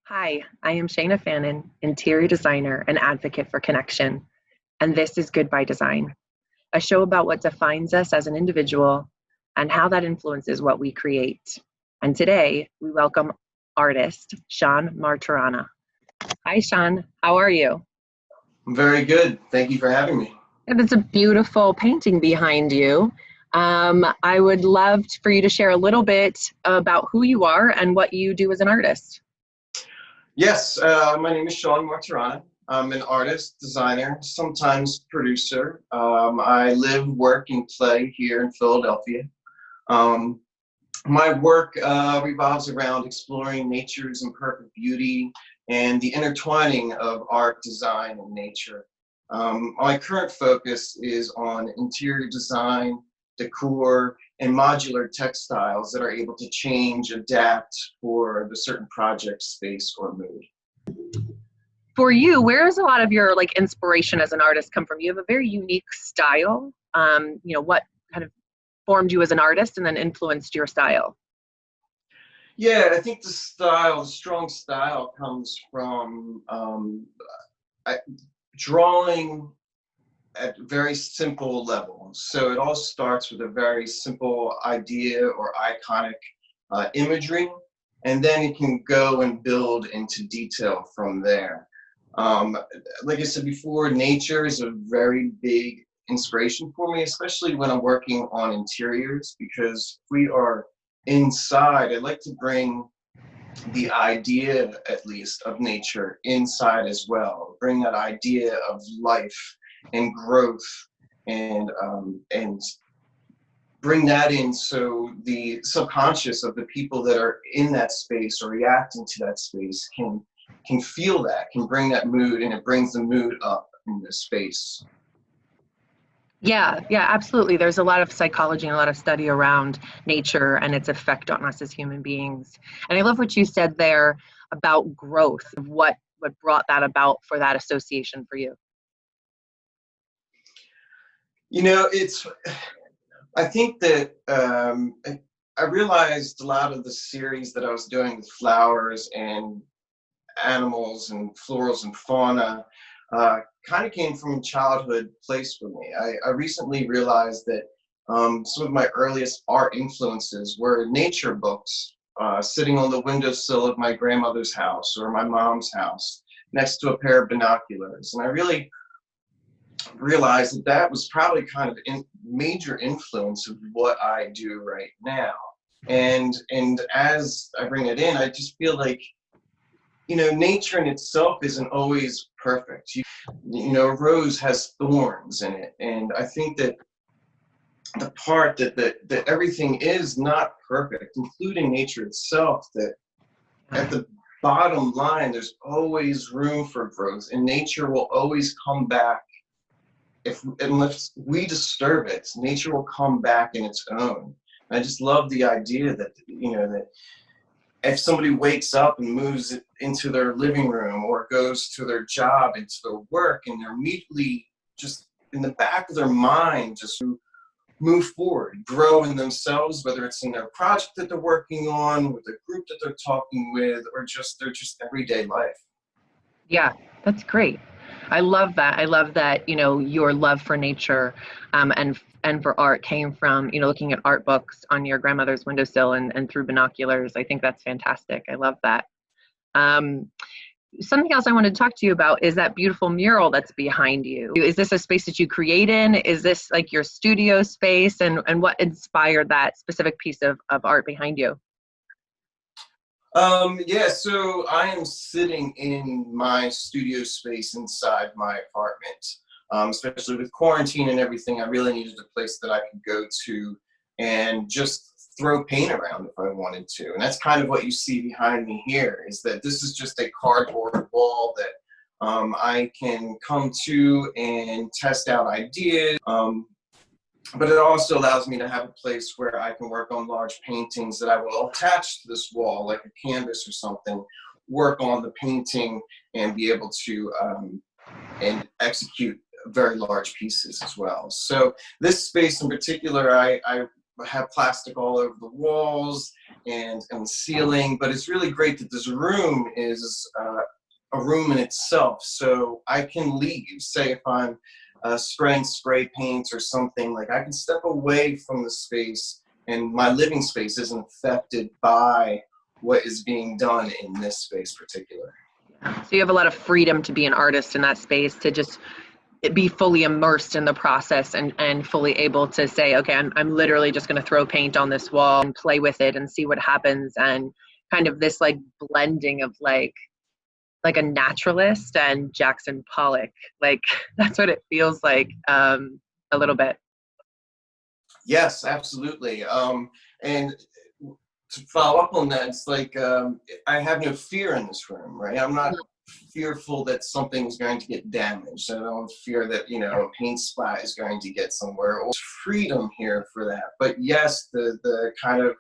Hi, I am Shana Fannon, interior designer and advocate for connection, and this is Good by Design, a show about what defines us as an individual and how that influences what we create. And today, we welcome artist Shana Martorana. Hi, Sean. How are you? I'm very good. Thank you for having me. And it's a beautiful painting behind you. I would love for you to share a little bit about who you are and what you do as an artist. Yes, my name is Sean Martorana. I'm an artist, designer, sometimes producer. I live, work, and play here in Philadelphia. Um, my work revolves around exploring nature's imperfect beauty and the intertwining of art, design, and nature. My current focus is on interior design, decor, and modular textiles that are able to change, adapt for the certain project, space, or mood. For you, where does a lot of your inspiration as an artist come from? You have a very unique style. What kind of formed you as an artist and then influenced your style? Yeah, I think the strong style comes from drawing at very simple levels. So it all starts with a very simple idea or iconic imagery, and then it can go and build into detail from there. Like I said before, nature is a very big inspiration for me, especially when I'm working on interiors, because if we are inside, I like to bring the idea, at least, of nature inside as well. Bring that idea of life and growth, and bring that in so the subconscious of the people that are in that space or reacting to that space can feel that, can bring that mood, and it brings the mood up in the space. Yeah, absolutely. There's a lot of psychology and a lot of study around nature and its effect on us as human beings. And I love what you said there about growth, what brought that about for that association for you. I think that I realized a lot of the series that I was doing with flowers and animals and florals and fauna kind of came from a childhood place for me. I recently realized that some of my earliest art influences were nature books, sitting on the windowsill of my grandmother's house or my mom's house next to a pair of binoculars. And I really realized that that was probably kind of a major influence of what I do right now. And as I bring it in, I just feel like, nature in itself isn't always perfect. A rose has thorns in it. And I think that the part that everything is not perfect, including nature itself, that at the bottom line, there's always room for growth, and nature will always come back. Unless we disturb it, nature will come back in its own. And I just love the idea that, that if somebody wakes up and moves into their living room or goes to their job, into their work, and they're immediately just in the back of their mind, just move forward, grow in themselves, whether it's in their project that they're working on, with the group that they're talking with, or just their everyday life. Yeah, that's great. I love that. I love that, your love for nature and for art came from, looking at art books on your grandmother's windowsill and through binoculars. I think that's fantastic. I love that. Something else I wanted to talk to you about is that beautiful mural that's behind you. Is this a space that you create in? Is this like your studio space? And what inspired that specific piece of art behind you? Yeah, so I am sitting in my studio space inside my apartment. Especially with quarantine and everything, I really needed a place that I could go to and just throw paint around if I wanted to. And that's kind of what you see behind me here, is that this is just a cardboard wall that I can come to and test out ideas. But it also allows me to have a place where I can work on large paintings that I will attach to this wall, like a canvas or something, work on the painting and be able to and execute very large pieces as well. So this space in particular, I have plastic all over the walls and the ceiling, but it's really great that this room is a room in itself. So I can leave, say if I'm spraying spray paint or something, like I can step away from the space and my living space isn't affected by what is being done in this space particular. So you have a lot of freedom to be an artist in that space, to just be fully immersed in the process and fully able to say, okay, I'm literally just going to throw paint on this wall and play with it and see what happens. And kind of this like blending of like a naturalist and Jackson Pollock. Like that's what it feels like a little bit. Yes, absolutely. And to follow up on that, it's like I have no fear in this room, right? I'm not fearful that something's going to get damaged. I don't fear that, you know, a paint spot is going to get somewhere. There's freedom here for that. But yes, the kind of,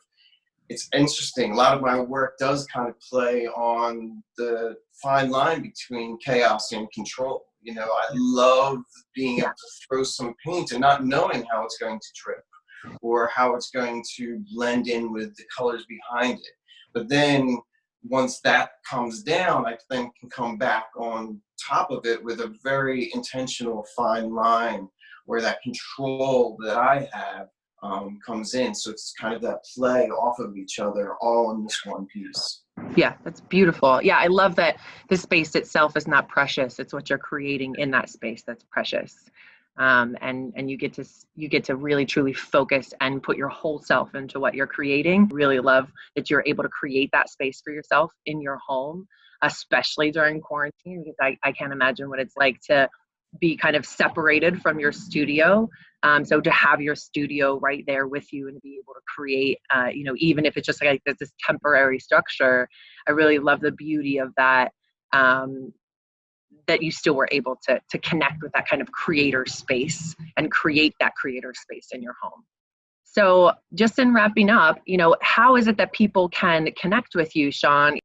it's interesting. A lot of my work does kind of play on the fine line between chaos and control. You know, I love being able to throw some paint and not knowing how it's going to drip or how it's going to blend in with the colors behind it. But then once that comes down, I then can come back on top of it with a very intentional fine line where that control that I have comes in. So it's kind of that play off of each other all in this one piece. Yeah, that's beautiful. Yeah, I love that the space itself is not precious. It's what you're creating in that space that's precious. And you get to really truly focus and put your whole self into what you're creating. Really love that you're able to create that space for yourself in your home, especially during quarantine, because I can't imagine what it's like to be kind of separated from your studio. So to have your studio right there with you and be able to create, you know, even if it's just like this temporary structure, I really love the beauty of that. That you still were able to connect with that kind of creator space and create that creator space in your home. So just in wrapping up, you know, how is it that people can connect with you, Sean?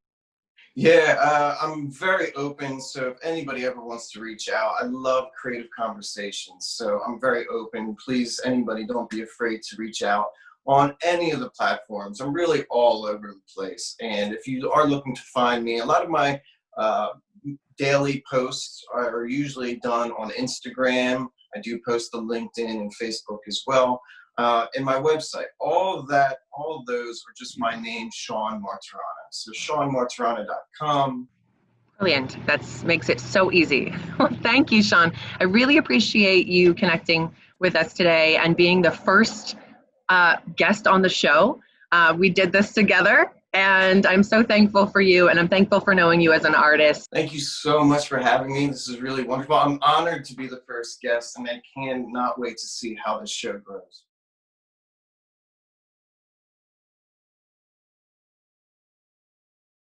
Yeah, I'm very open. So if anybody ever wants to reach out, I love creative conversations. So I'm very open. Please, anybody, don't be afraid to reach out on any of the platforms. I'm really all over the place. And if you are looking to find me, a lot of my daily posts are usually done on Instagram. I do post to LinkedIn and Facebook as well. And my website, all of those are just my name, Sean Martorana. So SeanMartorana.com. Brilliant. That makes it so easy. Well, thank you, Sean. I really appreciate you connecting with us today and being the first guest on the show. We did this together, and I'm so thankful for you, and I'm thankful for knowing you as an artist. Thank you so much for having me. This is really wonderful. I'm honored to be the first guest, and I cannot wait to see how this show grows.